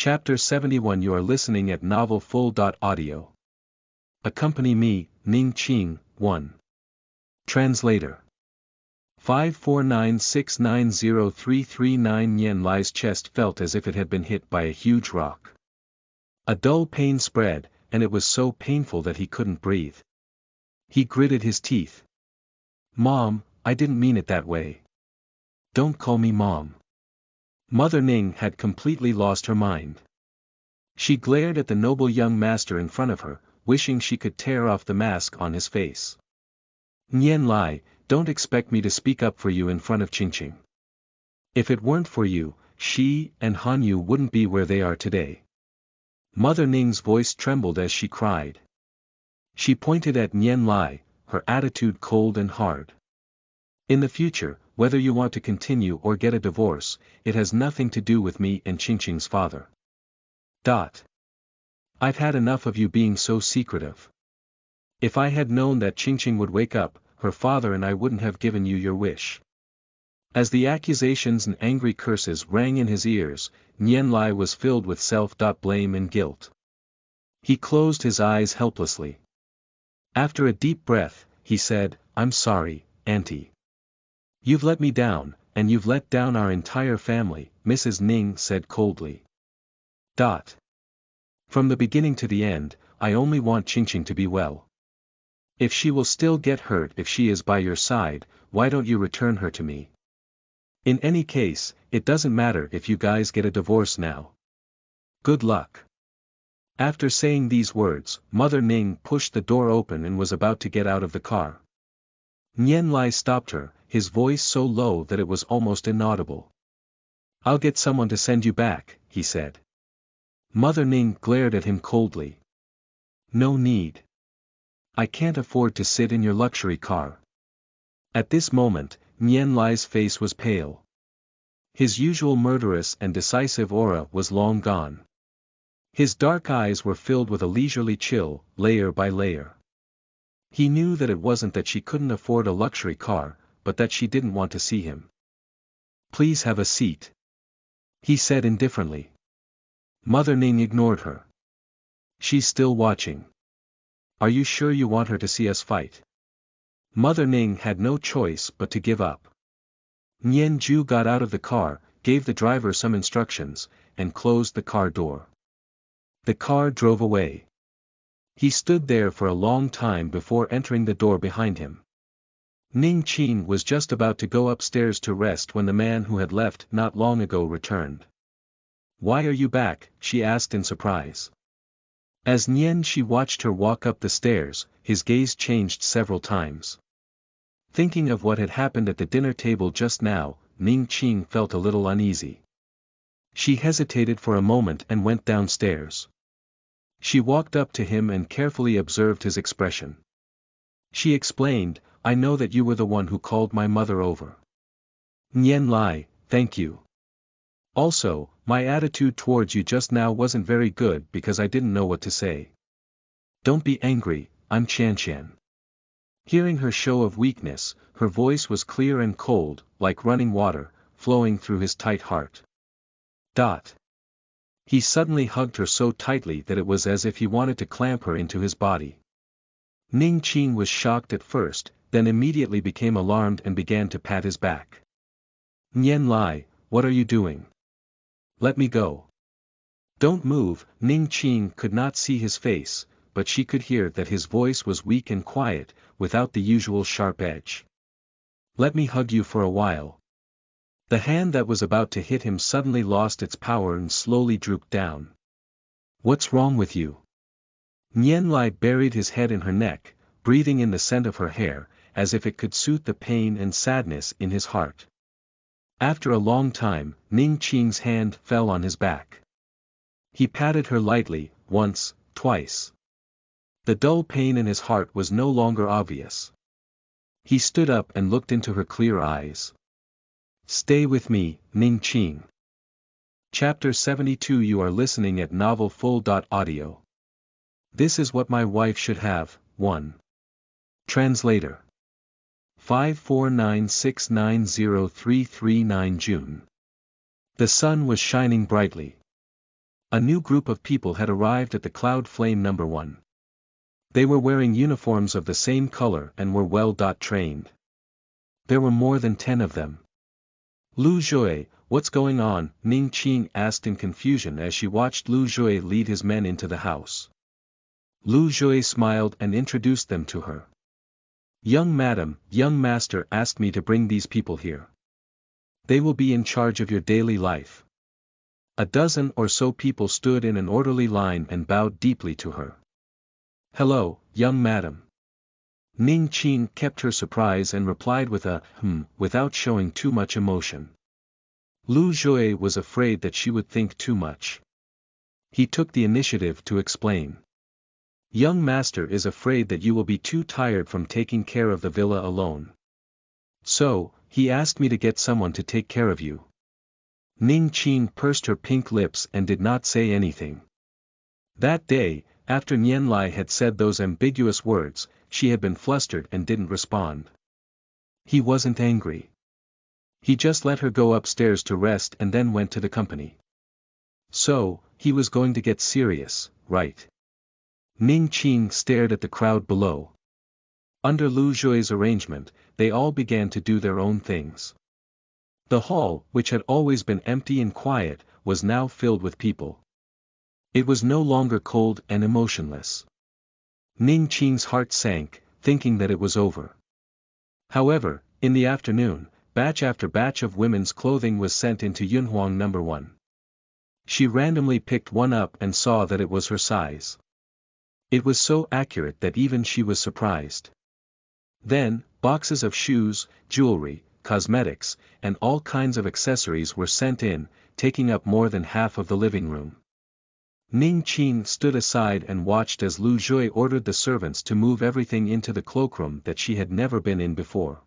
Chapter 71. You are listening at Novel Full. Audio. Accompany me, Ning Qing, 1. Translator. 549690339. Nian Lai's chest felt as if it had been hit by a huge rock. A dull pain spread, and it was so painful that he couldn't breathe. He gritted his teeth. "Mom, I didn't mean it that way. Don't call me Mom." Mother Ning had completely lost her mind. She glared at the noble young master in front of her, wishing she could tear off the mask on his face. "Nian Lai, don't expect me to speak up for you in front of Qingqing. If it weren't for you, she and Hanyu wouldn't be where they are today." Mother Ning's voice trembled as she cried. She pointed at Nian Lai, her attitude cold and hard. "In the future, whether you want to continue or get a divorce, it has nothing to do with me and Qingqing's father. I've had enough of you being so secretive. If I had known that Qingqing would wake up, her father and I wouldn't have given you your wish." As the accusations and angry curses rang in his ears, Nian Lai was filled with self-blame and guilt. He closed his eyes helplessly. After a deep breath, he said, "I'm sorry, Auntie. You've let me down, and you've let down our entire family," Mrs. Ning said coldly. "From the beginning to the end, I only want Qingqing to be well. If she will still get hurt if she is by your side, why don't you return her to me? In any case, it doesn't matter if you guys get a divorce now. Good luck." After saying these words, Mother Ning pushed the door open and was about to get out of the car. Nian Lai stopped her, his voice so low that it was almost inaudible. "I'll get someone to send you back," he said. Mother Ning glared at him coldly. "No need. I can't afford to sit in your luxury car." At this moment, Nian Lai's face was pale. His usual murderous and decisive aura was long gone. His dark eyes were filled with a leisurely chill, layer by layer. He knew that it wasn't that she couldn't afford a luxury car, but that she didn't want to see him. "Please have a seat," he said indifferently. Mother Ning ignored her. "She's still watching. Are you sure you want her to see us fight?" Mother Ning had no choice but to give up. Nian Ju got out of the car, gave the driver some instructions, and closed the car door. The car drove away. He stood there for a long time before entering the door behind him. Ning Qing was just about to go upstairs to rest when the man who had left not long ago returned. "Why are you back?" she asked in surprise. As Nian Shi watched her walk up the stairs, his gaze changed several times. Thinking of what had happened at the dinner table just now, Ning Qing felt a little uneasy. She hesitated for a moment and went downstairs. She walked up to him and carefully observed his expression. She explained, "I know that you were the one who called my mother over." "Nian Lai, thank you. Also, my attitude towards you just now wasn't very good because I didn't know what to say. Don't be angry, I'm Qian." Hearing her show of weakness, her voice was clear and cold, like running water, flowing through his tight heart. He suddenly hugged her so tightly that it was as if he wanted to clamp her into his body. Ning Qing was shocked at first, then immediately became alarmed and began to pat his back. "Nian Lai, what are you doing? Let me go." "Don't move." Ning Qing could not see his face, but she could hear that his voice was weak and quiet, without the usual sharp edge. "Let me hug you for a while." The hand that was about to hit him suddenly lost its power and slowly drooped down. "What's wrong with you?" Nian Lai buried his head in her neck, breathing in the scent of her hair, as if it could soothe the pain and sadness in his heart. After a long time, Ning Qing's hand fell on his back. He patted her lightly, once, twice. The dull pain in his heart was no longer obvious. He stood up and looked into her clear eyes. "Stay with me, Ning Qing." Chapter 72. You are listening at Novel Full. Audio. This is what my wife should have. 1. Translator. 549690339 June. The sun was shining brightly. A new group of people had arrived at the Cloud Flame number 1. They were wearing uniforms of the same color and were well-trained. There were more than 10 of them. Lu Jue, what's going on? Ning Qing asked in confusion as she watched Lu Jue lead his men into the house. Lu Jue smiled and introduced them to her. Young madam, young master asked me to bring these people here. They will be in charge of your daily life. A dozen or so people stood in an orderly line and bowed deeply to her. Hello, young madam. Ning Qing kept her surprise and replied with a without showing too much emotion. Lu Jue was afraid that she would think too much. He took the initiative to explain. Young master is afraid that you will be too tired from taking care of the villa alone. So, he asked me to get someone to take care of you. Ning Qing pursed her pink lips and did not say anything. That day, after Nian Lai had said those ambiguous words, she had been flustered and didn't respond. He wasn't angry. He just let her go upstairs to rest and then went to the company. So, he was going to get serious, right? Ning Qing stared at the crowd below. Under Lu Jue's arrangement, they all began to do their own things. The hall, which had always been empty and quiet, was now filled with people. It was no longer cold and emotionless. Ning Qing's heart sank, thinking that it was over. However, in the afternoon, batch after batch of women's clothing was sent into Yunhuang number 1. She randomly picked one up and saw that it was her size. It was so accurate that even she was surprised. Then, boxes of shoes, jewelry, cosmetics, and all kinds of accessories were sent in, taking up more than half of the living room. Ning Qing stood aside and watched as Lu Jue ordered the servants to move everything into the cloakroom that she had never been in before.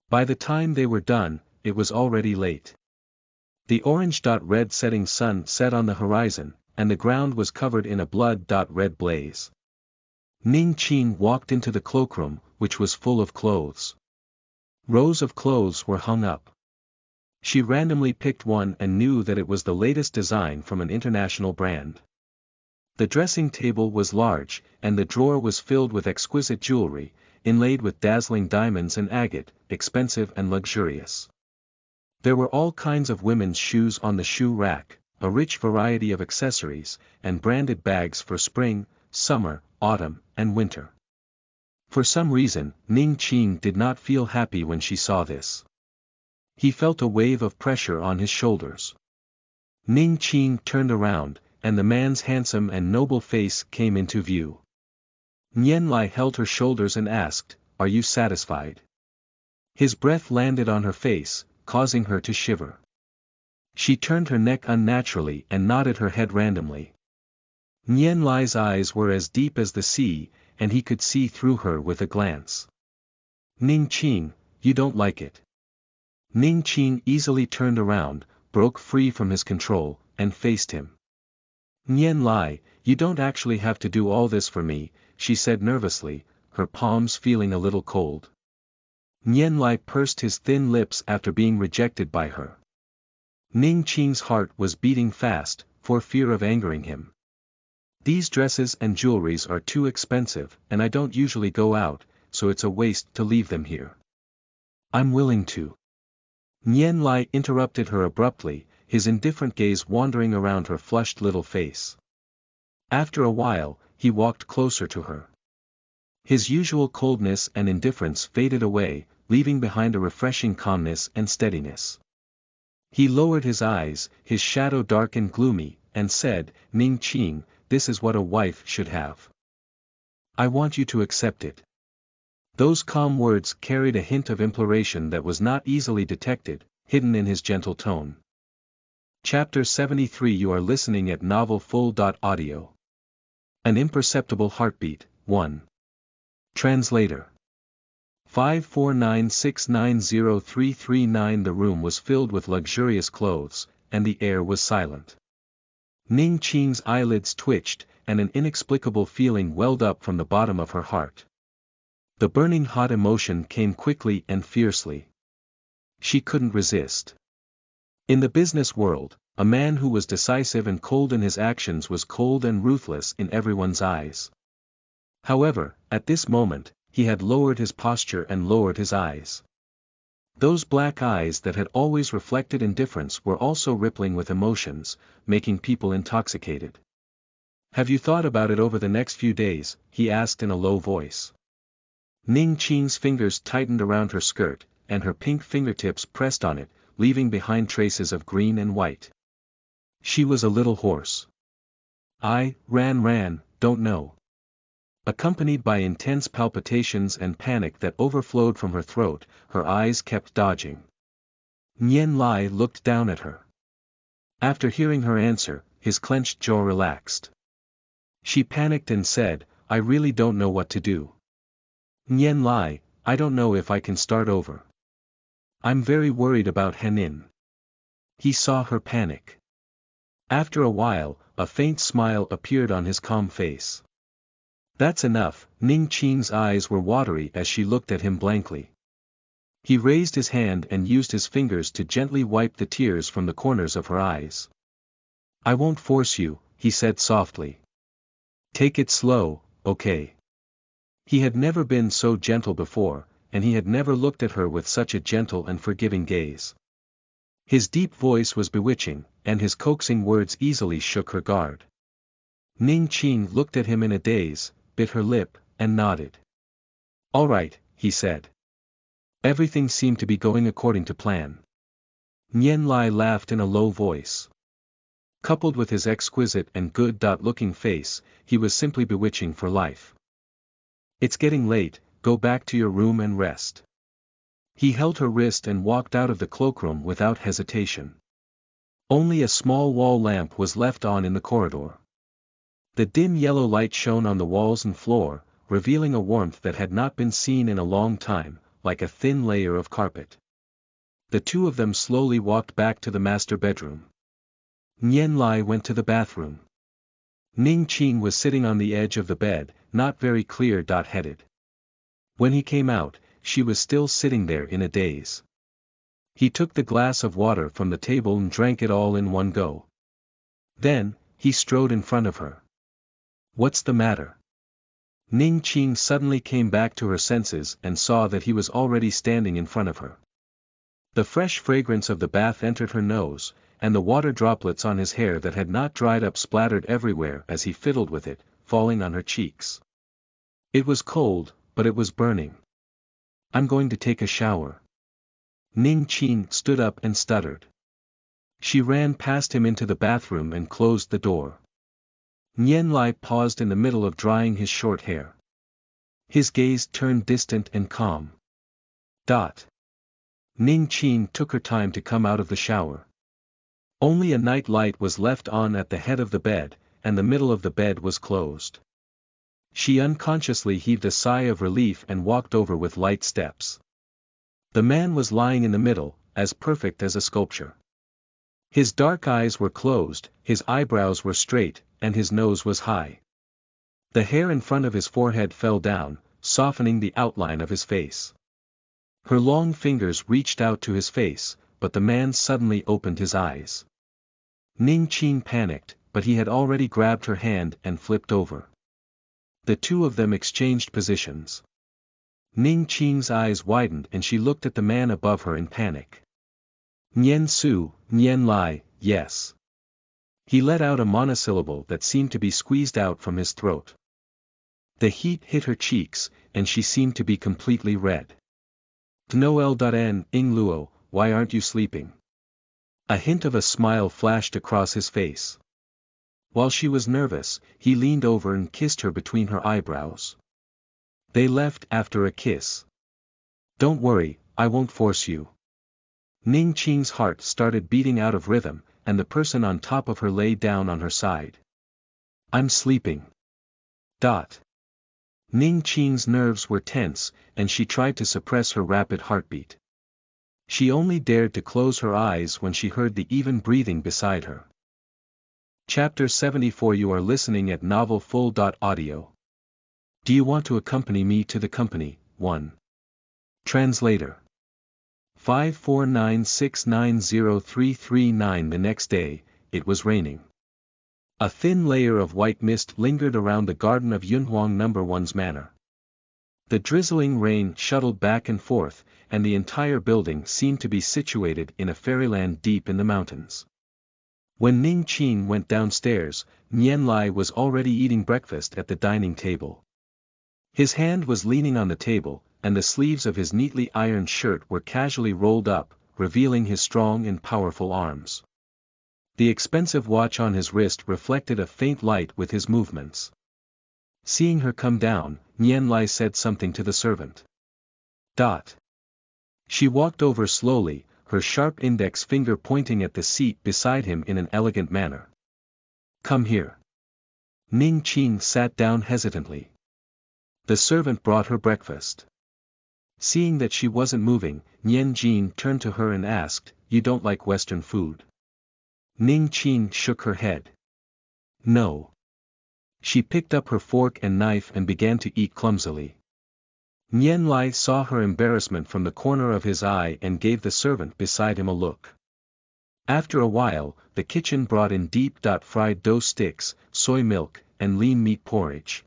By the time they were done, it was already late. The orange-red setting sun set on the horizon, and the ground was covered in a blood-red blaze. Ning Qing walked into the cloakroom, which was full of clothes. Rows of clothes were hung up. She randomly picked one and knew that it was the latest design from an international brand. The dressing table was large, and the drawer was filled with exquisite jewelry, inlaid with dazzling diamonds and agate, expensive and luxurious. There were all kinds of women's shoes on the shoe rack, a rich variety of accessories, and branded bags for spring, summer, autumn, and winter. For some reason, Ning Qing did not feel happy when she saw this. He felt a wave of pressure on his shoulders. Ning Qing turned around, and the man's handsome and noble face came into view. Nian Lai held her shoulders and asked, "Are you satisfied?" His breath landed on her face, causing her to shiver. She turned her neck unnaturally and nodded her head randomly. Nian Lai's eyes were as deep as the sea, and he could see through her with a glance. "Ning Qing, you don't like it." Ning Qing easily turned around, broke free from his control, and faced him. "Nian Lai, you don't actually have to do all this for me," she said nervously, her palms feeling a little cold. Nian Lai pursed his thin lips after being rejected by her. Ning Qing's heart was beating fast, for fear of angering him. "These dresses and jewelries are too expensive, and I don't usually go out, so it's a waste to leave them here." "I'm willing to." Nian Lai interrupted her abruptly, his indifferent gaze wandering around her flushed little face. After a while, he walked closer to her. His usual coldness and indifference faded away, leaving behind a refreshing calmness and steadiness. He lowered his eyes, his shadow dark and gloomy, and said, "Ning Qing, this is what a wife should have. I want you to accept it." Those calm words carried a hint of imploration that was not easily detected, hidden in his gentle tone. Chapter 73. You are listening at Novel Full. Audio. An Imperceptible Heartbeat, 1. Translator. 549690339. The room was filled with luxurious clothes, and the air was silent. Ning Qing's eyelids twitched, and an inexplicable feeling welled up from the bottom of her heart. The burning hot emotion came quickly and fiercely. She couldn't resist. In the business world, a man who was decisive and cold in his actions was cold and ruthless in everyone's eyes. However, at this moment, he had lowered his posture and lowered his eyes. Those black eyes that had always reflected indifference were also rippling with emotions, making people intoxicated. "Have you thought about it over the next few days?" he asked in a low voice. Ning Qing's fingers tightened around her skirt, and her pink fingertips pressed on it, leaving behind traces of green and white. She was a little hoarse. "I don't know." Accompanied by intense palpitations and panic that overflowed from her throat, her eyes kept dodging. Nian Lai looked down at her. After hearing her answer, his clenched jaw relaxed. She panicked and said, "I really don't know what to do. Nian Lai, I don't know if I can start over. I'm very worried about Henin." He saw her panic. After a while, a faint smile appeared on his calm face. "That's enough." Ning Qing's eyes were watery as she looked at him blankly. He raised his hand and used his fingers to gently wipe the tears from the corners of her eyes. "I won't force you," he said softly. "Take it slow, okay?" He had never been so gentle before, and he had never looked at her with such a gentle and forgiving gaze. His deep voice was bewitching, and his coaxing words easily shook her guard. Ning Qing looked at him in a daze, bit her lip, and nodded. "All right," he said. Everything seemed to be going according to plan. Nian Lai laughed in a low voice. Coupled with his exquisite and good-looking face, he was simply bewitching for life. "It's getting late, go back to your room and rest." He held her wrist and walked out of the cloakroom without hesitation. Only a small wall lamp was left on in the corridor. The dim yellow light shone on the walls and floor, revealing a warmth that had not been seen in a long time, like a thin layer of carpet. The two of them slowly walked back to the master bedroom. Nian Lai went to the bathroom. Ning Qing was sitting on the edge of the bed, not very clear-headed. When he came out, she was still sitting there in a daze. He took the glass of water from the table and drank it all in one go. Then, he strode in front of her. "What's the matter?" Ning Qing suddenly came back to her senses and saw that he was already standing in front of her. The fresh fragrance of the bath entered her nose, and the water droplets on his hair that had not dried up splattered everywhere as he fiddled with it, falling on her cheeks. It was cold, but it was burning. "I'm going to take a shower." Ning Qing stood up and stuttered. She ran past him into the bathroom and closed the door. Nian Lai paused in the middle of drying his short hair. His gaze turned distant and calm. Ning Qing took her time to come out of the shower. Only a night light was left on at the head of the bed, and the middle of the bed was closed. She unconsciously heaved a sigh of relief and walked over with light steps. The man was lying in the middle, as perfect as a sculpture. His dark eyes were closed, his eyebrows were straight, and his nose was high. The hair in front of his forehead fell down, softening the outline of his face. Her long fingers reached out to his face, but the man suddenly opened his eyes. Ning Qing panicked, but he had already grabbed her hand and flipped over. The two of them exchanged positions. Ning Qing's eyes widened and she looked at the man above her in panic. Nian Lai, yes." He let out a monosyllable that seemed to be squeezed out from his throat. The heat hit her cheeks, and she seemed to be completely red. "Noel.N. Ing Luo, why aren't you sleeping?" A hint of a smile flashed across his face. While she was nervous, he leaned over and kissed her between her eyebrows. They left after a kiss. "Don't worry, I won't force you." Ning Qing's heart started beating out of rhythm, and the person on top of her lay down on her side. "I'm sleeping." Ning Qing's nerves were tense, and she tried to suppress her rapid heartbeat. She only dared to close her eyes when she heard the even breathing beside her. Chapter 74. You are listening at Novel Full. Audio. Do you want to accompany me to the company? 1. Translator. 549690339. The next day, it was raining. A thin layer of white mist lingered around the garden of Yunhuang No. 1's manor. The drizzling rain shuttled back and forth, and the entire building seemed to be situated in a fairyland deep in the mountains. When Ning Qin went downstairs, Nian Lai was already eating breakfast at the dining table. His hand was leaning on the table, and the sleeves of his neatly ironed shirt were casually rolled up, revealing his strong and powerful arms. The expensive watch on his wrist reflected a faint light with his movements. Seeing her come down, Nian Lai said something to the servant. She walked over slowly, her sharp index finger pointing at the seat beside him in an elegant manner. Come here. Ning Qin sat down hesitantly. The servant brought her breakfast. Seeing that she wasn't moving, Nian Jin turned to her and asked, You don't like Western food? Ning Qin shook her head. No. She picked up her fork and knife and began to eat clumsily. Nian Lai saw her embarrassment from the corner of his eye and gave the servant beside him a look. After a while, the kitchen brought in deep-fried dough sticks, soy milk, and lean meat porridge.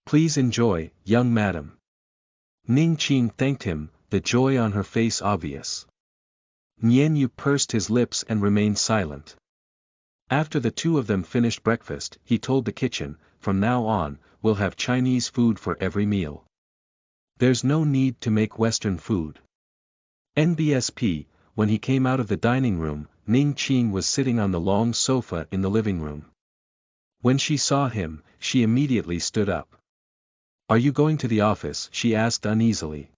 Please enjoy, young madam. Ning Qin thanked him, the joy on her face obvious. Nian Yu pursed his lips and remained silent. After the two of them finished breakfast, he told the kitchen, From now on, we'll have Chinese food for every meal. There's no need to make Western food. NBSP, when he came out of the dining room, Ning Qin was sitting on the long sofa in the living room. When she saw him, she immediately stood up. Are you going to the office? She asked uneasily.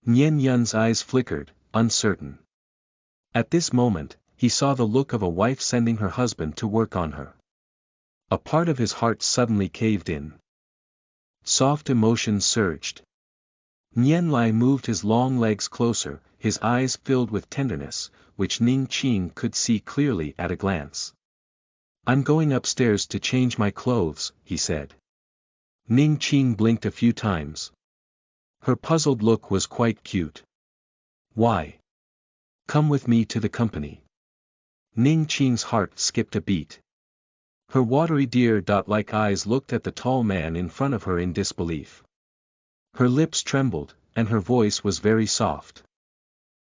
Nian Yun's eyes flickered, uncertain. At this moment, he saw the look of a wife sending her husband to work on her. A part of his heart suddenly caved in. Soft emotions surged. Nian Lai moved his long legs closer, his eyes filled with tenderness, which Ning Qin could see clearly at a glance. I'm going upstairs to change my clothes, he said. Ning Qin blinked a few times. Her puzzled look was quite cute. Why? Come with me to the company. Ning Qin's heart skipped a beat. Her watery deer-like eyes looked at the tall man in front of her in disbelief. Her lips trembled, and her voice was very soft.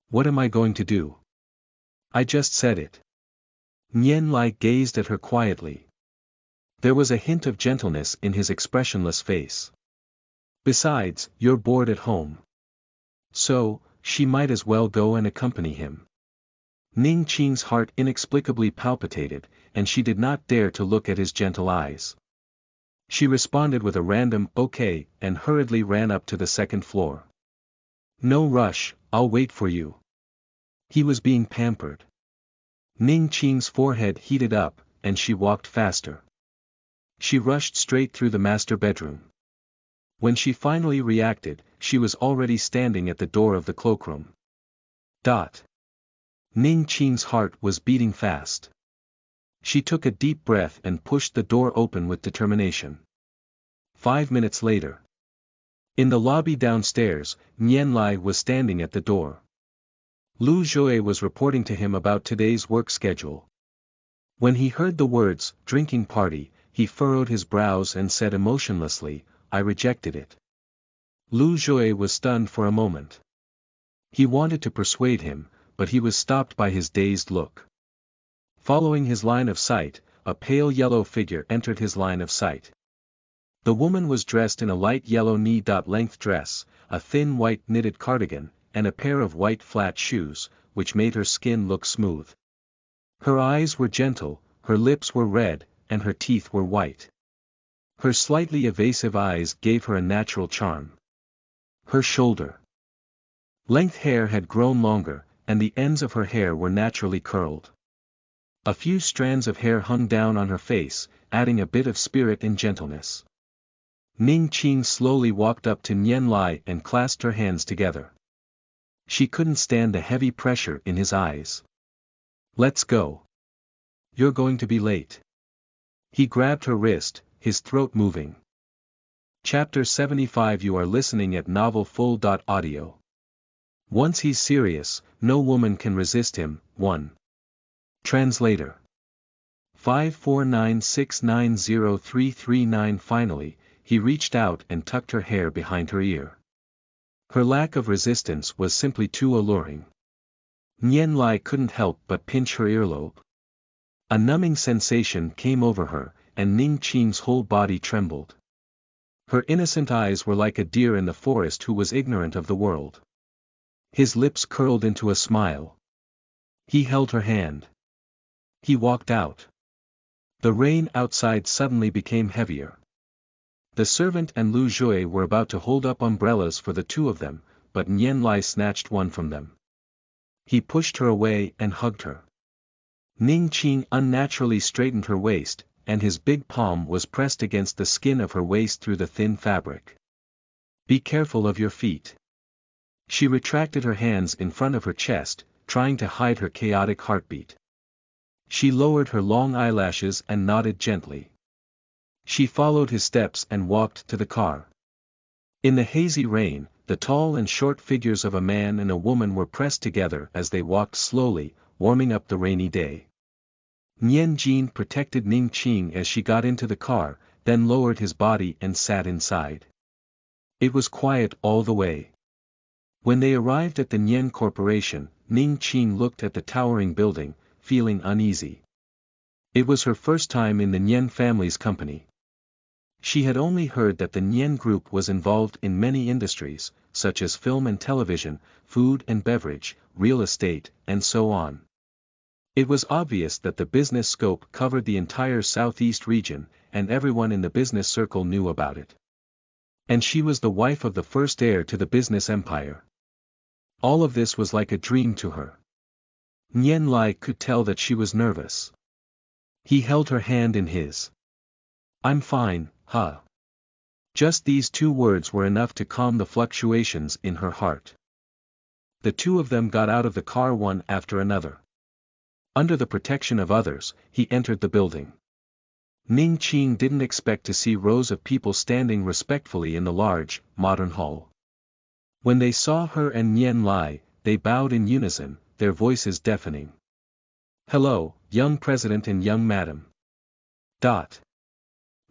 What am I going to do? I just said it. Nian Lai gazed at her quietly. There was a hint of gentleness in his expressionless face. Besides, you're bored at home. So, she might as well go and accompany him. Ning Qin's heart inexplicably palpitated, and she did not dare to look at his gentle eyes. She responded with a random okay and hurriedly ran up to the second floor. No rush, I'll wait for you. He was being pampered. Ning Qin's forehead heated up, and she walked faster. She rushed straight through the master bedroom. When she finally reacted, she was already standing at the door of the cloakroom. Ning Qin's heart was beating fast. She took a deep breath and pushed the door open with determination. 5 minutes later. In the lobby downstairs, Nian Lai was standing at the door. Lu Zhui was reporting to him about today's work schedule. When he heard the words, drinking party, he furrowed his brows and said emotionlessly, I rejected it. Lu Zhui was stunned for a moment. He wanted to persuade him, but he was stopped by his dazed look. Following his line of sight, a pale yellow figure entered his line of sight. The woman was dressed in a light yellow knee-length dress, a thin white knitted cardigan, and a pair of white flat shoes, which made her skin look smooth. Her eyes were gentle, her lips were red, and her teeth were white. Her slightly evasive eyes gave her a natural charm. Her shoulder-length hair had grown longer, and the ends of her hair were naturally curled. A few strands of hair hung down on her face, adding a bit of spirit and gentleness. Ning Qin slowly walked up to Nian Lai and clasped her hands together. She couldn't stand the heavy pressure in his eyes. Let's go. You're going to be late. He grabbed her wrist, his throat moving. Chapter 75. You are listening at novelfull.audio. Once he's serious, no woman can resist him. 1. Translator. 549690339. Finally, he reached out and tucked her hair behind her ear. Her lack of resistance was simply too alluring. Nian Lai couldn't help but pinch her earlobe. A numbing sensation came over her, and Ning Qing's whole body trembled. Her innocent eyes were like a deer in the forest who was ignorant of the world. His lips curled into a smile. He held her hand. He walked out. The rain outside suddenly became heavier. The servant and Lu Jue were about to hold up umbrellas for the two of them, but Nian Lai snatched one from them. He pushed her away and hugged her. Ning Qing unnaturally straightened her waist, and his big palm was pressed against the skin of her waist through the thin fabric. Be careful of your feet. She retracted her hands in front of her chest, trying to hide her chaotic heartbeat. She lowered her long eyelashes and nodded gently. She followed his steps and walked to the car. In the hazy rain, the tall and short figures of a man and a woman were pressed together as they walked slowly, warming up the rainy day. Nian Jin protected Ning Qing as she got into the car, then lowered his body and sat inside. It was quiet all the way. When they arrived at the Nian Corporation, Ning Qing looked at the towering building, feeling uneasy. It was her first time in the Nian family's company. She had only heard that the Nian Group was involved in many industries, such as film and television, food and beverage, real estate, and so on. It was obvious that the business scope covered the entire southeast region, and everyone in the business circle knew about it. And she was the wife of the first heir to the business empire. All of this was like a dream to her. Nian Lai could tell that she was nervous. He held her hand in his. I'm fine, huh? Just these two words were enough to calm the fluctuations in her heart. The two of them got out of the car one after another. Under the protection of others, he entered the building. Ning Qing didn't expect to see rows of people standing respectfully in the large, modern hall. When they saw her and Nian Lai, they bowed in unison, their voices deafening. Hello, young president and young madam.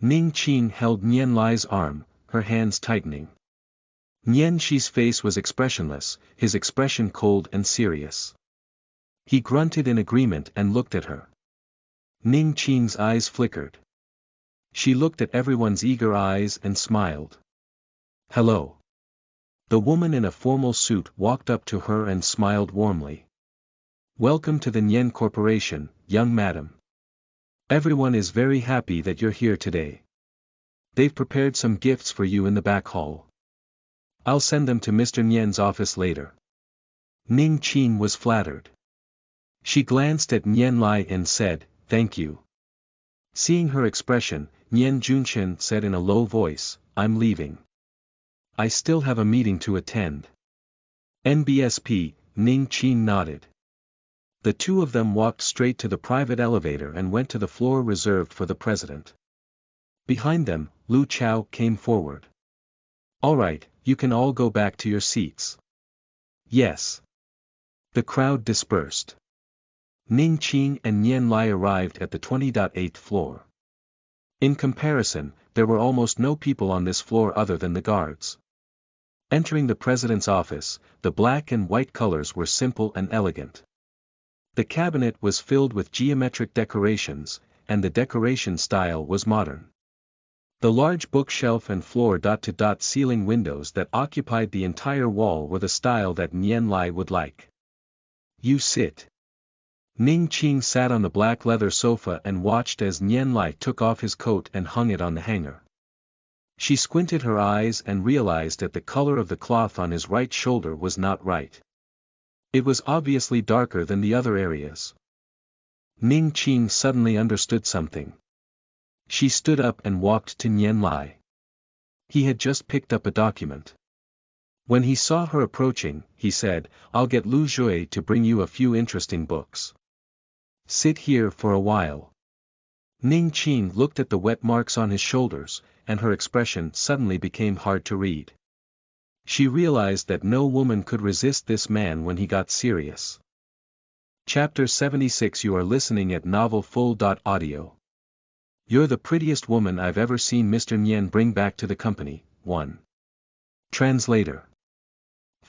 Ning Qing held Nian Lai's arm, her hands tightening. Nian Shi's face was expressionless, his expression cold and serious. He grunted in agreement and looked at her. Ning Qing's eyes flickered. She looked at everyone's eager eyes and smiled. Hello. The woman in a formal suit walked up to her and smiled warmly. Welcome to the Nian Corporation, young madam. Everyone is very happy that you're here today. They've prepared some gifts for you in the back hall. I'll send them to Mr. Nian's office later. Ning Qing was flattered. She glanced at Nian Lai and said, thank you. Seeing her expression, Nian Junchen said in a low voice, I'm leaving. I still have a meeting to attend. NBSP, Ning Qing nodded. The two of them walked straight to the private elevator and went to the floor reserved for the president. Behind them, Lu Chao came forward. All right, you can all go back to your seats. Yes. The crowd dispersed. Ning Qing and Nian Lai arrived at the 20th floor. In comparison, there were almost no people on this floor other than the guards. Entering the president's office, the black and white colors were simple and elegant. The cabinet was filled with geometric decorations, and the decoration style was modern. The large bookshelf and floor-to-dot ceiling windows that occupied the entire wall were the style that Nian Lai would like. You sit. Ning Qing sat on the black leather sofa and watched as Nian Lai took off his coat and hung it on the hanger. She squinted her eyes and realized that the color of the cloth on his right shoulder was not right. It was obviously darker than the other areas. Ning Qing suddenly understood something. She stood up and walked to Nian Lai. He had just picked up a document. When he saw her approaching, he said, I'll get Lu Jue to bring you a few interesting books. Sit here for a while. Ning Qing looked at the wet marks on his shoulders, and her expression suddenly became hard to read. She realized that no woman could resist this man when he got serious. Chapter 76. You are listening at Novel Full. Audio. You're the prettiest woman I've ever seen. Mr. Nian bring back to the company. 1. Translator.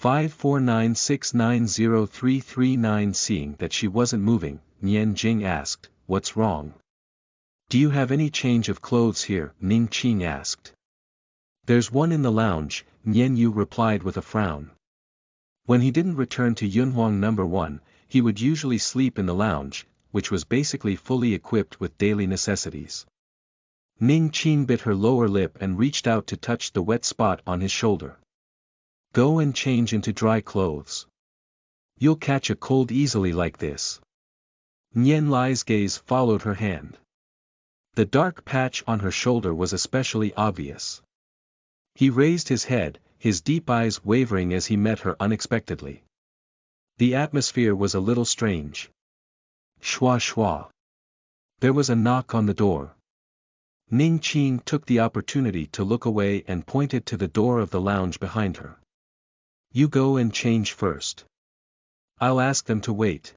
549690339. Seeing that she wasn't moving, Nian Jing asked, "What's wrong? Do you have any change of clothes here?" Ning Qing asked. "There's one in the lounge," Nian Yu replied with a frown. When he didn't return to Yunhuang number 1, he would usually sleep in the lounge, which was basically fully equipped with daily necessities. Ning Qing bit her lower lip and reached out to touch the wet spot on his shoulder. "Go and change into dry clothes. You'll catch a cold easily like this." Nian Lai's gaze followed her hand. The dark patch on her shoulder was especially obvious. He raised his head, his deep eyes wavering as he met her unexpectedly. The atmosphere was a little strange. Shwa shwa. There was a knock on the door. Ning Qing took the opportunity to look away and pointed to the door of the lounge behind her. "You go and change first. I'll ask them to wait."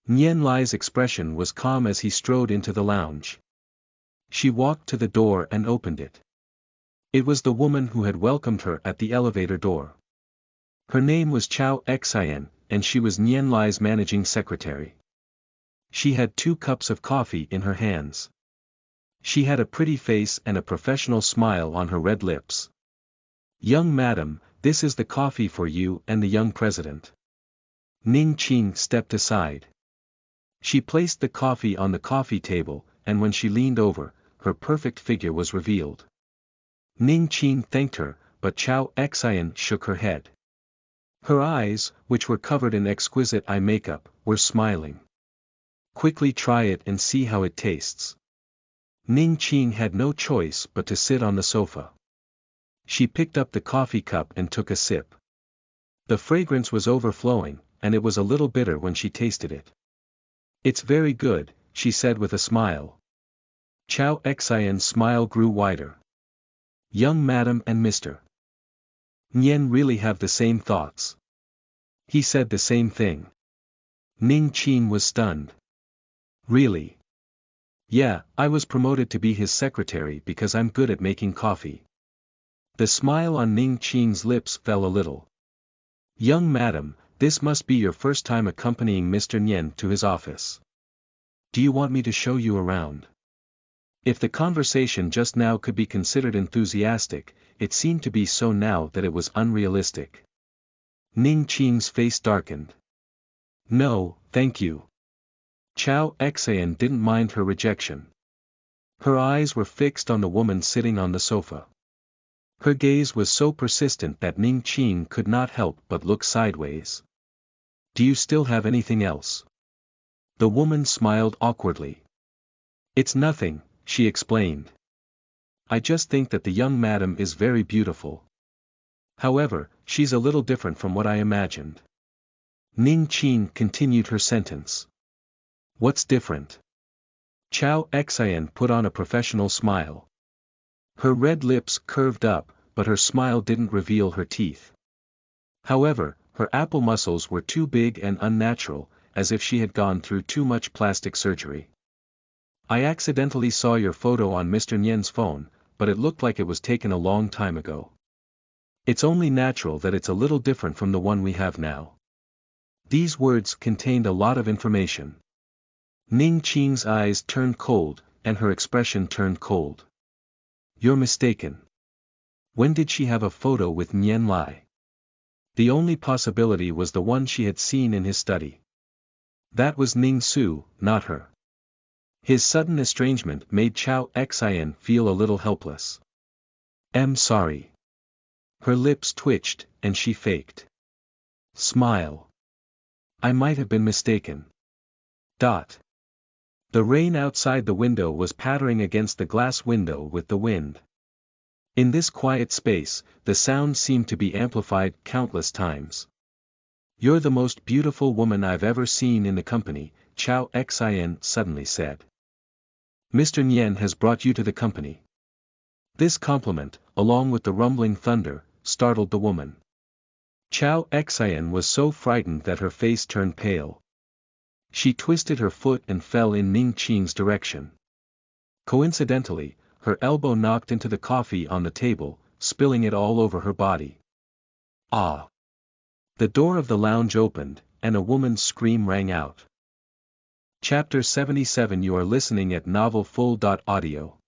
Nian Lai's expression was calm as he strode into the lounge. She walked to the door and opened it. It was the woman who had welcomed her at the elevator door. Her name was Chao Xian, and she was Nian Lai's managing secretary. She had 2 cups of coffee in her hands. She had a pretty face and a professional smile on her red lips. "Young madam, this is the coffee for you and the young president." Ning Qing stepped aside. She placed the coffee on the coffee table, and when she leaned over, her perfect figure was revealed. Ning Qing thanked her, but Chao Xian shook her head. Her eyes, which were covered in exquisite eye makeup, were smiling. "Quickly try it and see how it tastes." Ning Qing had no choice but to sit on the sofa. She picked up the coffee cup and took a sip. The fragrance was overflowing, and it was a little bitter when she tasted it. "It's very good," she said with a smile. Chao Xian's smile grew wider. "Young madam and Mr. Nian really have the same thoughts." He said the same thing. Ning Qing was stunned. "Really?" "Yeah, I was promoted to be his secretary because I'm good at making coffee." The smile on Ning Qing's lips fell a little. "Young madam, this must be your first time accompanying Mr. Nian to his office. Do you want me to show you around?" If the conversation just now could be considered enthusiastic, it seemed to be so now that it was unrealistic. Ning Qing's face darkened. "No, thank you." Chao Xian didn't mind her rejection. Her eyes were fixed on the woman sitting on the sofa. Her gaze was so persistent that Ning Qing could not help but look sideways. "Do you still have anything else?" The woman smiled awkwardly. "It's nothing," she explained. "I just think that the young madam is very beautiful. However, she's a little different from what I imagined." Ning Qing continued her sentence. "What's different?" Chao Xian put on a professional smile. Her red lips curved up, but her smile didn't reveal her teeth. However, her apple muscles were too big and unnatural, as if she had gone through too much plastic surgery. "I accidentally saw your photo on Mr. Nian's phone, but it looked like it was taken a long time ago. It's only natural that it's a little different from the one we have now." These words contained a lot of information. Ning Qing's eyes turned cold, and her expression turned cold. "You're mistaken. When did she have a photo with Nian Lai?" The only possibility was the one she had seen in his study. That was Ning Su, not her. His sudden estrangement made Chao Xian feel a little helpless. "I'm sorry." Her lips twitched, and she faked smile. "I might have been mistaken." The rain outside the window was pattering against the glass window with the wind. In this quiet space, the sound seemed to be amplified countless times. "You're the most beautiful woman I've ever seen in the company," Chao Xian suddenly said. "Mr. Nian has brought you to the company." This compliment, along with the rumbling thunder, startled the woman. Chao Xian was so frightened that her face turned pale. She twisted her foot and fell in Ning Qing's direction. Coincidentally, her elbow knocked into the coffee on the table, spilling it all over her body. Ah! The door of the lounge opened, and a woman's scream rang out. Chapter 77. You are listening at novelfull.audio.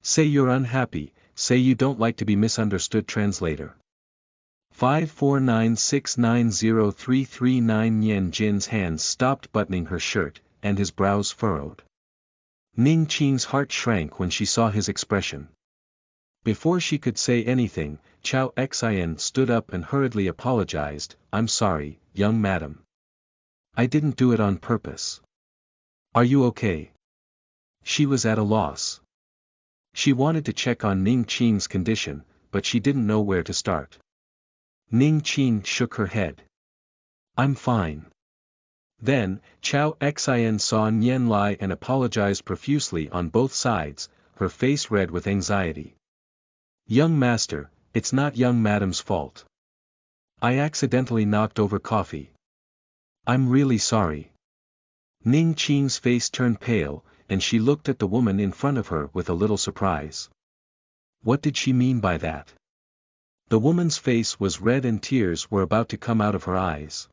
Say you're unhappy, say you don't like to be misunderstood. Translator 549690339. Nian Jin's hands stopped buttoning her shirt, and his brows furrowed. Ning Qing's heart shrank when she saw his expression. Before she could say anything, Chao Xian stood up and hurriedly apologized. I'm sorry, young madam. I didn't do it on purpose. Are you okay? She was at a loss. She wanted to check on Ning Qing's condition, but she didn't know where to start. Ning Qing shook her head. I'm fine. Then, Chao Xian saw Nian Lai and apologized profusely on both sides, her face red with anxiety. Young master, it's not young madam's fault. I accidentally knocked over coffee. I'm really sorry. Ning Qing's face turned pale, and she looked at the woman in front of her with a little surprise. What did she mean by that? The woman's face was red and tears were about to come out of her eyes.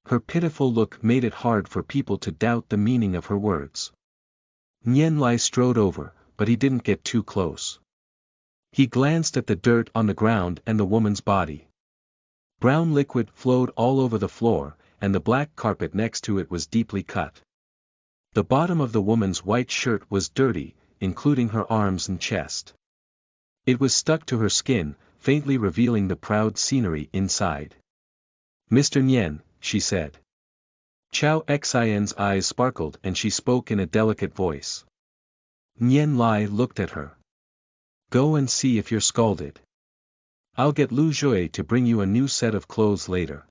Her pitiful look made it hard for people to doubt the meaning of her words. Nian Lai strode over, but he didn't get too close. He glanced at the dirt on the ground and the woman's body. Brown liquid flowed all over the floor, and the black carpet next to it was deeply cut. The bottom of the woman's white shirt was dirty, including her arms and chest. It was stuck to her skin, faintly revealing the proud scenery inside. Mr. Nian, she said. Chao Xian's eyes sparkled and she spoke in a delicate voice. Nian Lai looked at her. Go and see if you're scalded. I'll get Lu Jue to bring you a new set of clothes later.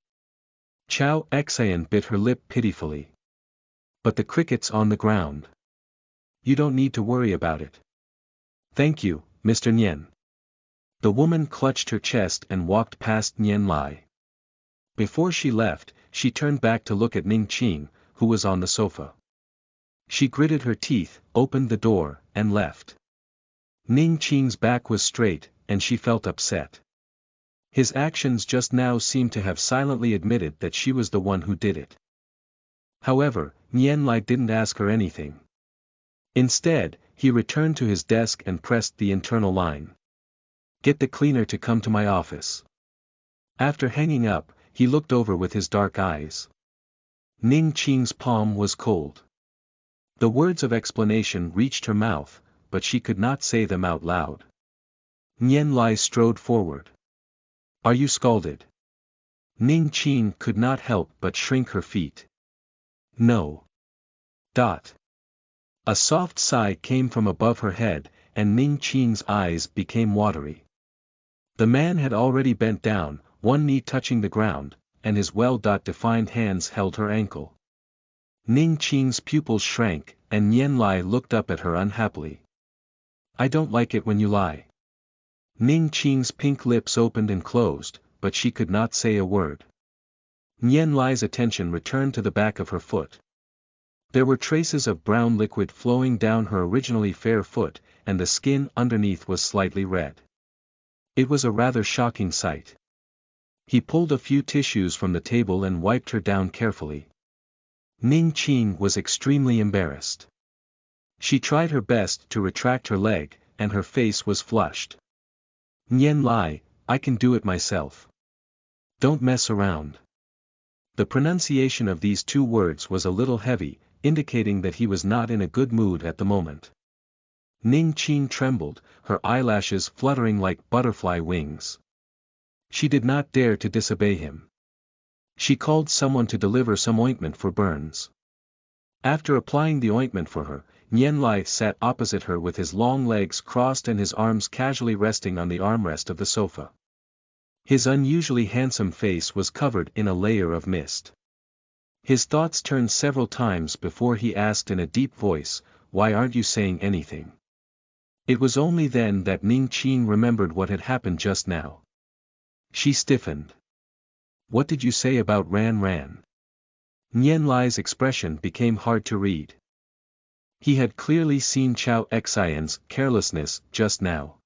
Chao Xian bit her lip pitifully. But the cricket's on the ground. You don't need to worry about it. Thank you, Mr. Nian. The woman clutched her chest and walked past Nian Lai. Before she left, she turned back to look at Ning Qing, who was on the sofa. She gritted her teeth, opened the door, and left. Ning Qing's back was straight, and she felt upset. His actions just now seemed to have silently admitted that she was the one who did it. However, Nian Lai didn't ask her anything. Instead, he returned to his desk and pressed the internal line. Get the cleaner to come to my office. After hanging up, he looked over with his dark eyes. Ning Qing's palm was cold. The words of explanation reached her mouth, but she could not say them out loud. Nian Lai strode forward. Are you scalded? Ning Qing could not help but shrink her feet. No. A soft sigh came from above her head, and Ning Qing's eyes became watery. The man had already bent down, one knee touching the ground, and his well-defined hands held her ankle. Ning Qing's pupils shrank, and Nian Lai looked up at her unhappily. I don't like it when you lie. Ning Qing's pink lips opened and closed, but she could not say a word. Nian Lai's attention returned to the back of her foot. There were traces of brown liquid flowing down her originally fair foot, and the skin underneath was slightly red. It was a rather shocking sight. He pulled a few tissues from the table and wiped her down carefully. Ning Qing was extremely embarrassed. She tried her best to retract her leg, and her face was flushed. Nian Lai, I can do it myself. Don't mess around. The pronunciation of these two words was a little heavy, indicating that he was not in a good mood at the moment. Ning Qing trembled, her eyelashes fluttering like butterfly wings. She did not dare to disobey him. She called someone to deliver some ointment for burns. After applying the ointment for her, Nian Lai sat opposite her with his long legs crossed and his arms casually resting on the armrest of the sofa. His unusually handsome face was covered in a layer of mist. His thoughts turned several times before he asked in a deep voice, "Why aren't you saying anything?" It was only then that Ning Qing remembered what had happened just now. She stiffened. What did you say about Ran Ran? Nian Lai's expression became hard to read. He had clearly seen Chao Xian's carelessness just now.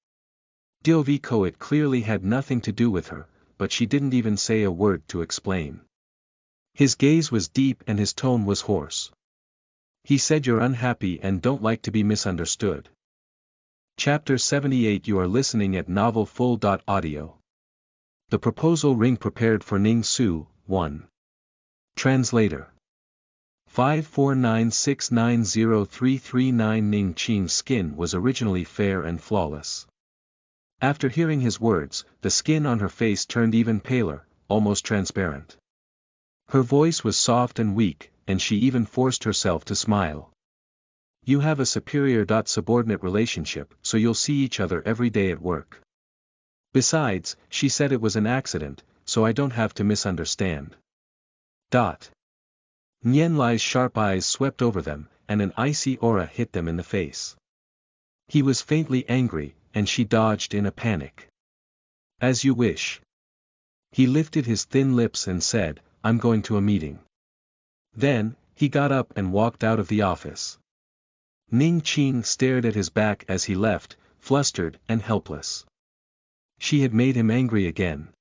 Diovi Koet clearly had nothing to do with her, but she didn't even say a word to explain. His gaze was deep and his tone was hoarse. He said, "You're unhappy and don't like to be misunderstood." Chapter 78. You are listening at Novel Full. Audio. The proposal ring prepared for Ning Su, 1. Translator. 549690339. Ning Qing's skin was originally fair and flawless. After hearing his words, the skin on her face turned even paler, almost transparent. Her voice was soft and weak, and she even forced herself to smile. "You have a superior-subordinate relationship, so you'll see each other every day at work. Besides, she said it was an accident, so I don't have to misunderstand." Nian Lai's sharp eyes swept over them, and an icy aura hit them in the face. He was faintly angry, and she dodged in a panic. "As you wish." He lifted his thin lips and said, "I'm going to a meeting." Then, he got up and walked out of the office. Ning Qing stared at his back as he left, flustered and helpless. She had made him angry again.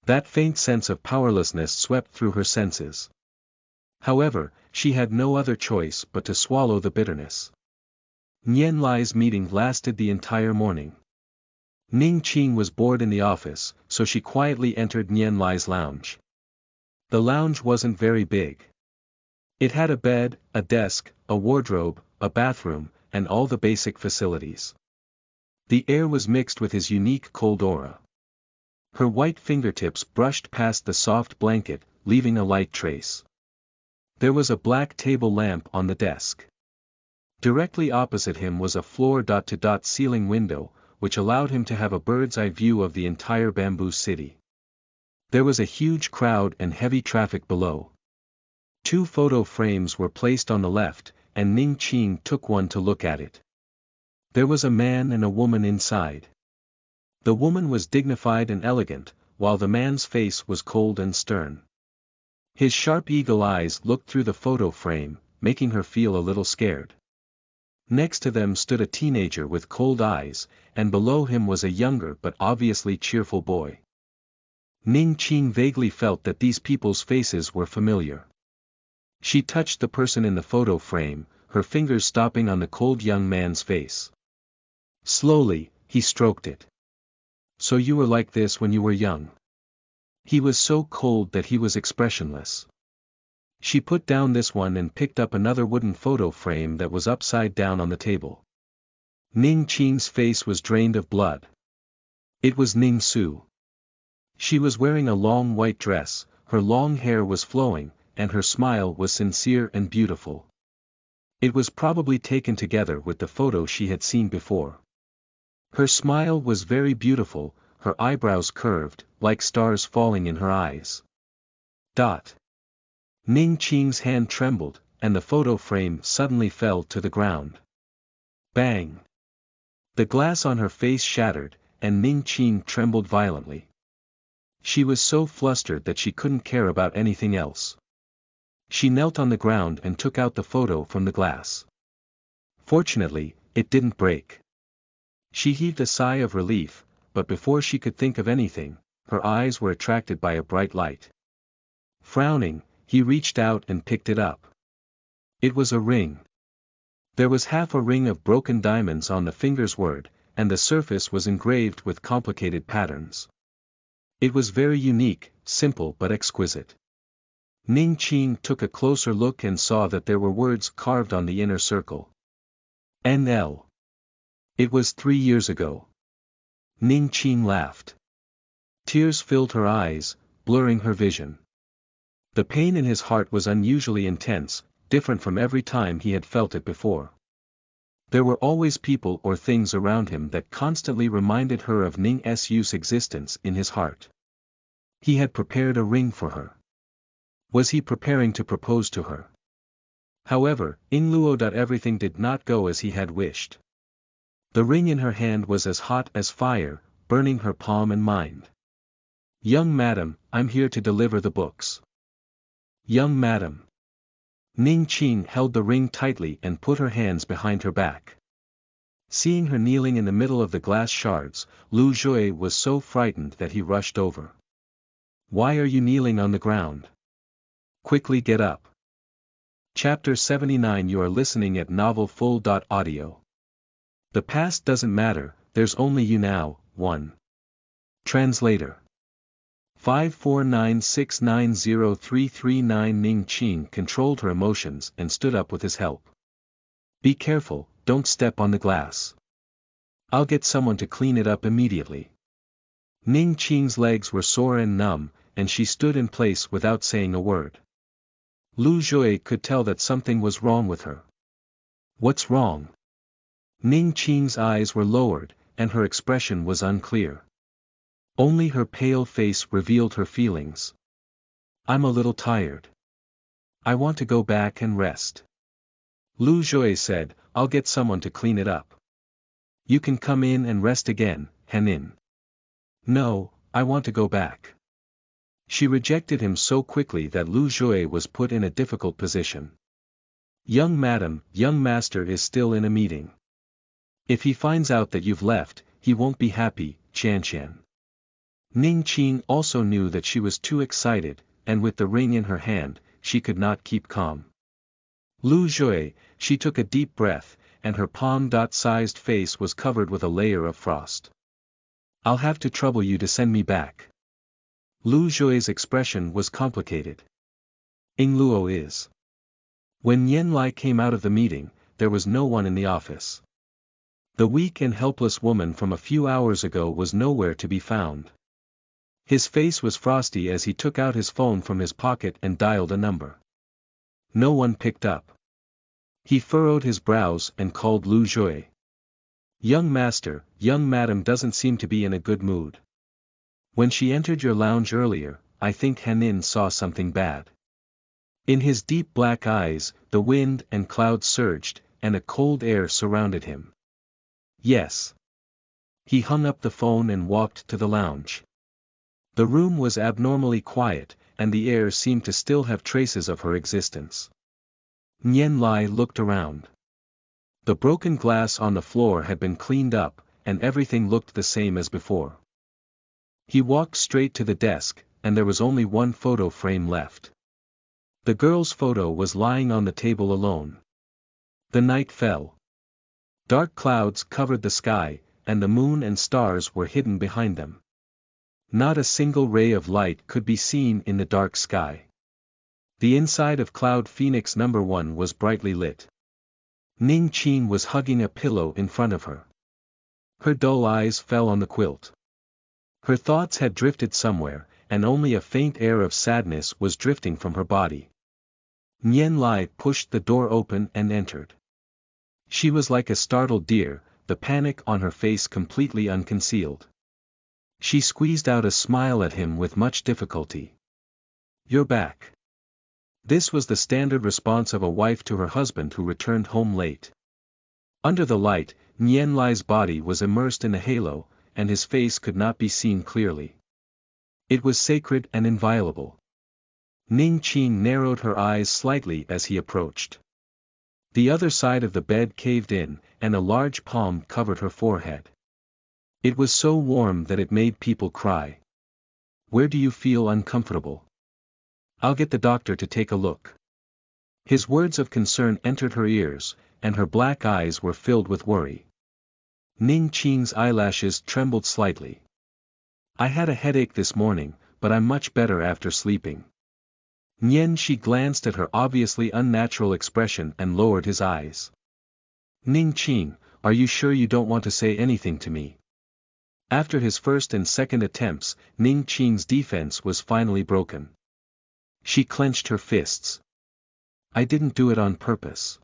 That faint sense of powerlessness swept through her senses. However, she had no other choice but to swallow the bitterness. Nian Lai's meeting lasted the entire morning. Ning Qing was bored in the office, so she quietly entered Nian Lai's lounge. The lounge wasn't very big. It had a bed, a desk, a wardrobe, a bathroom, and all the basic facilities. The air was mixed with his unique cold aura. Her white fingertips brushed past the soft blanket, leaving a light trace. There was a black table lamp on the desk. Directly opposite him was a floor-to-ceiling window, which allowed him to have a bird's-eye view of the entire bamboo city. There was a huge crowd and heavy traffic below. 2 photo frames were placed on the left, and Ning Qing took one to look at it. There was a man and a woman inside. The woman was dignified and elegant, while the man's face was cold and stern. His sharp eagle eyes looked through the photo frame, making her feel a little scared. Next to them stood a teenager with cold eyes, and below him was a younger but obviously cheerful boy. Ning Qing vaguely felt that these people's faces were familiar. She touched the person in the photo frame, her fingers stopping on the cold young man's face. Slowly, he stroked it. "So you were like this when you were young?" He was so cold that he was expressionless. She put down this one and picked up another wooden photo frame that was upside down on the table. Ning Qing's face was drained of blood. It was Ning Su. She was wearing a long white dress, her long hair was flowing, and her smile was sincere and beautiful. It was probably taken together with the photo she had seen before. Her smile was very beautiful, her eyebrows curved, like stars falling in her eyes. Ning Qing's hand trembled, and the photo frame suddenly fell to the ground. Bang! The glass on her face shattered, and Ning Qing trembled violently. She was so flustered that she couldn't care about anything else. She knelt on the ground and took out the photo from the glass. Fortunately, it didn't break. She heaved a sigh of relief, but before she could think of anything, her eyes were attracted by a bright light. Frowning, he reached out and picked it up. It was a ring. There was half a ring of broken diamonds on the finger's word, and the surface was engraved with complicated patterns. It was very unique, simple but exquisite. Ning Qing took a closer look and saw that there were words carved on the inner circle. NL. It was 3 years ago. Ning Qing laughed. Tears filled her eyes, blurring her vision. The pain in his heart was unusually intense, different from every time he had felt it before. There were always people or things around him that constantly reminded her of Ning Su's existence in his heart. He had prepared a ring for her. Was he preparing to propose to her? However, in Luo. Everything did not go as he had wished. The ring in her hand was as hot as fire, burning her palm and mind. "Young madam, I'm here to deliver the books." Young madam. Ning Qing held the ring tightly and put her hands behind her back. Seeing her kneeling in the middle of the glass shards, Lu Jue was so frightened that he rushed over. Why are you kneeling on the ground? Quickly get up. Chapter 79. You are listening at Novel Full.audio. The past doesn't matter, there's only you now. 1. Translator. 549690339. Ning Qing controlled her emotions and stood up with his help. Be careful, don't step on the glass. I'll get someone to clean it up immediately. Ning Qing's legs were sore and numb, and she stood in place without saying a word. Lu Jue could tell that something was wrong with her. What's wrong? Ning Qing's eyes were lowered, and her expression was unclear. Only her pale face revealed her feelings. I'm a little tired. I want to go back and rest. Lu Jue said, I'll get someone to clean it up. You can come in and rest again, Hanin. No, I want to go back. She rejected him so quickly that Lu Jue was put in a difficult position. Young madam, young master is still in a meeting. If he finds out that you've left, he won't be happy, Qian. Ning Qing also knew that she was too excited, and with the ring in her hand, she could not keep calm. Lu Jue, she took a deep breath, and her palm-sized face was covered with a layer of frost. I'll have to trouble you to send me back. Lu Jue's expression was complicated. Ing Luo is. When Nian Lai came out of the meeting, there was no one in the office. The weak and helpless woman from a few hours ago was nowhere to be found. His face was frosty as he took out his phone from his pocket and dialed a number. No one picked up. He furrowed his brows and called Lu Jue. Young master, young madam doesn't seem to be in a good mood. When she entered your lounge earlier, I think Hanin saw something bad. In his deep black eyes, the wind and clouds surged, and a cold air surrounded him. Yes. He hung up the phone and walked to the lounge. The room was abnormally quiet, and the air seemed to still have traces of her existence. Nian Lai looked around. The broken glass on the floor had been cleaned up, and everything looked the same as before. He walked straight to the desk, and there was only one photo frame left. The girl's photo was lying on the table alone. The night fell. Dark clouds covered the sky, and the moon and stars were hidden behind them. Not a single ray of light could be seen in the dark sky. The inside of Cloud Phoenix No. 1 was brightly lit. Ning Qing was hugging a pillow in front of her. Her dull eyes fell on the quilt. Her thoughts had drifted somewhere, and only a faint air of sadness was drifting from her body. Nian Lai pushed the door open and entered. She was like a startled deer, the panic on her face completely unconcealed. She squeezed out a smile at him with much difficulty. You're back. This was the standard response of a wife to her husband who returned home late. Under the light, Nian Lai's body was immersed in a halo, and his face could not be seen clearly. It was sacred and inviolable. Ning Qing narrowed her eyes slightly as he approached. The other side of the bed caved in, and a large palm covered her forehead. It was so warm that it made people cry. Where do you feel uncomfortable? I'll get the doctor to take a look. His words of concern entered her ears, and her black eyes were filled with worry. Ning Qing's eyelashes trembled slightly. I had a headache this morning, but I'm much better after sleeping. Nian Shi glanced at her obviously unnatural expression and lowered his eyes. Ning Qing, are you sure you don't want to say anything to me? After his first and second attempts, Ning Qing's defense was finally broken. She clenched her fists. I didn't do it on purpose.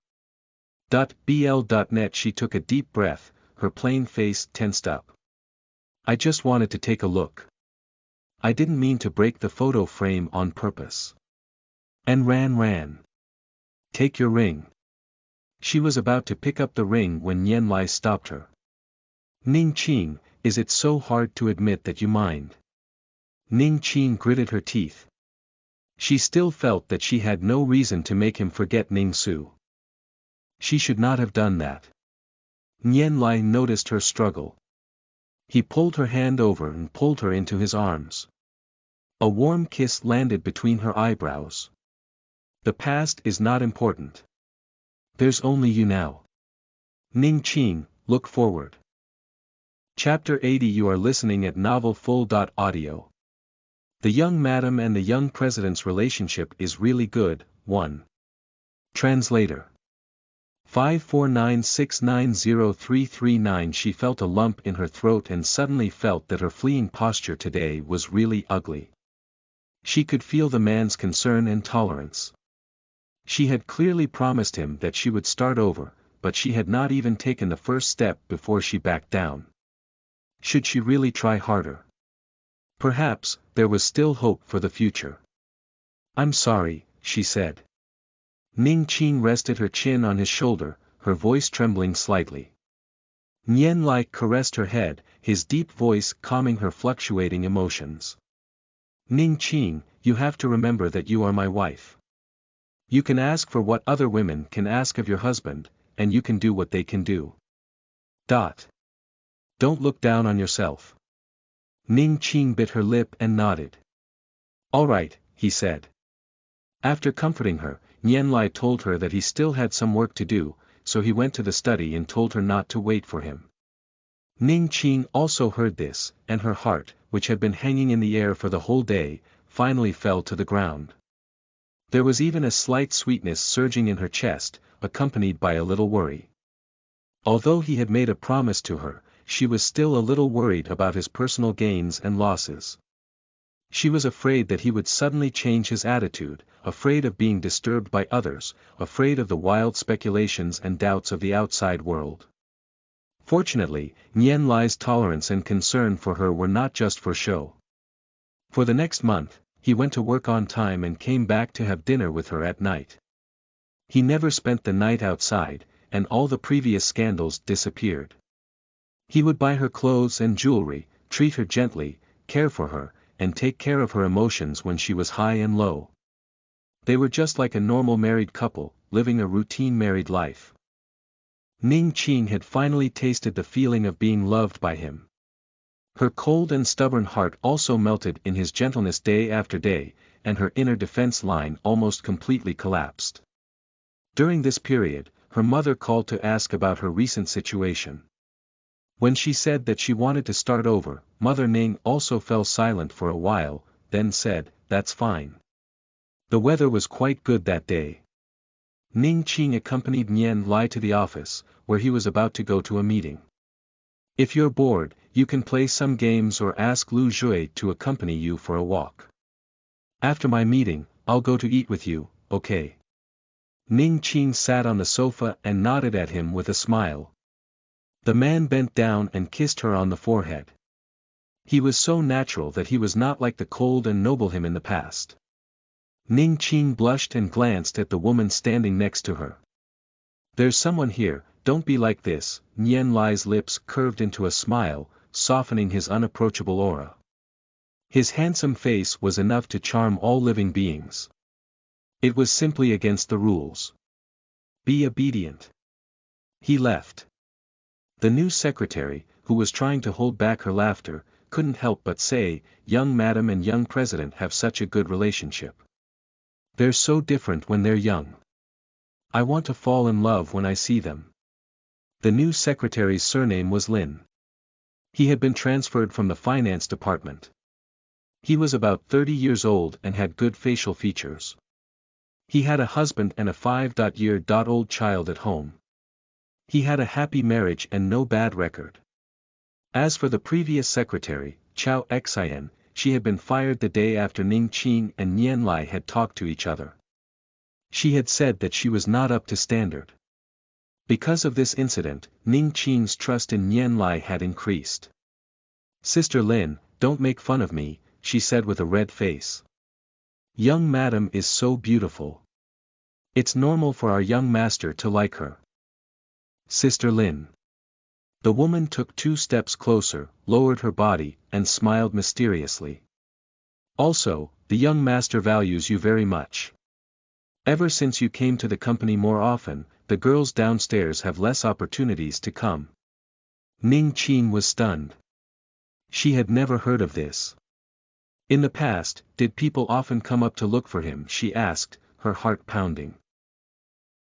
.bl.net. She took a deep breath, her plain face tensed up. I just wanted to take a look. I didn't mean to break the photo frame on purpose. And ran. Take your ring. She was about to pick up the ring when Nian Lai stopped her. Ning Qing, is it so hard to admit that you mind? Ning Qing gritted her teeth. She still felt that she had no reason to make him forget Ning Su. She should not have done that. Nian Lai noticed her struggle. He pulled her hand over and pulled her into his arms. A warm kiss landed between her eyebrows. The past is not important. There's only you now. Ning Qing, look forward. Chapter 80. You are listening at Novel Full. Audio. The young madam and the young president's relationship is really good. 1. Translator. 549690339. She felt a lump in her throat and suddenly felt that her fleeing posture today was really ugly. She could feel the man's concern and tolerance. She had clearly promised him that she would start over, but she had not even taken the first step before she backed down. Should she really try harder? Perhaps, there was still hope for the future. I'm sorry, she said. Ning Qing rested her chin on his shoulder, her voice trembling slightly. Nian Lai caressed her head, his deep voice calming her fluctuating emotions. Ning Qing, you have to remember that you are my wife. You can ask for what other women can ask of your husband, and you can do what they can do. Don't look down on yourself. Ning Qing bit her lip and nodded. All right, he said. After comforting her, Nian Lai told her that he still had some work to do, so he went to the study and told her not to wait for him. Ning Qing also heard this, and her heart, which had been hanging in the air for the whole day, finally fell to the ground. There was even a slight sweetness surging in her chest, accompanied by a little worry. Although he had made a promise to her, she was still a little worried about his personal gains and losses. She was afraid that he would suddenly change his attitude, afraid of being disturbed by others, afraid of the wild speculations and doubts of the outside world. Fortunately, Nian Lai's tolerance and concern for her were not just for show. For the next month, he went to work on time and came back to have dinner with her at night. He never spent the night outside, and all the previous scandals disappeared. He would buy her clothes and jewelry, treat her gently, care for her, and take care of her emotions when she was high and low. They were just like a normal married couple, living a routine married life. Ning Qing had finally tasted the feeling of being loved by him. Her cold and stubborn heart also melted in his gentleness day after day, and her inner defense line almost completely collapsed. During this period, her mother called to ask about her recent situation. When she said that she wanted to start over, Mother Ning also fell silent for a while, then said, "That's fine." The weather was quite good that day. Ning Qing accompanied Nian Lai to the office, where he was about to go to a meeting. If you're bored, you can play some games or ask Lu Jue to accompany you for a walk. After my meeting, I'll go to eat with you, okay? Ning Qing sat on the sofa and nodded at him with a smile. The man bent down and kissed her on the forehead. He was so natural that he was not like the cold and noble him in the past. Ning Qing blushed and glanced at the woman standing next to her. There's someone here, don't be like this. Nian Lai's lips curved into a smile, softening his unapproachable aura. His handsome face was enough to charm all living beings. It was simply against the rules. Be obedient. He left. The new secretary, who was trying to hold back her laughter, couldn't help but say, young madam and young president have such a good relationship. They're so different when they're young. I want to fall in love when I see them. The new secretary's surname was Lin. He had been transferred from the finance department. He was about 30 years old and had good facial features. He had a husband and a 5-year-old child at home. He had a happy marriage and no bad record. As for the previous secretary, Chao Xian, she had been fired the day after Ning Qing and Nian Lai had talked to each other. She had said that she was not up to standard. Because of this incident, Ning Qing's trust in Nian Lai had increased. Sister Lin, don't make fun of me, she said with a red face. Young madam is so beautiful. It's normal for our young master to like her. Sister Lin. The woman took 2 steps closer, lowered her body, and smiled mysteriously. Also, the young master values you very much. Ever since you came to the company more often, the girls downstairs have less opportunities to come. Ning Qin was stunned. She had never heard of this. In the past, did people often come up to look for him? She asked, her heart pounding.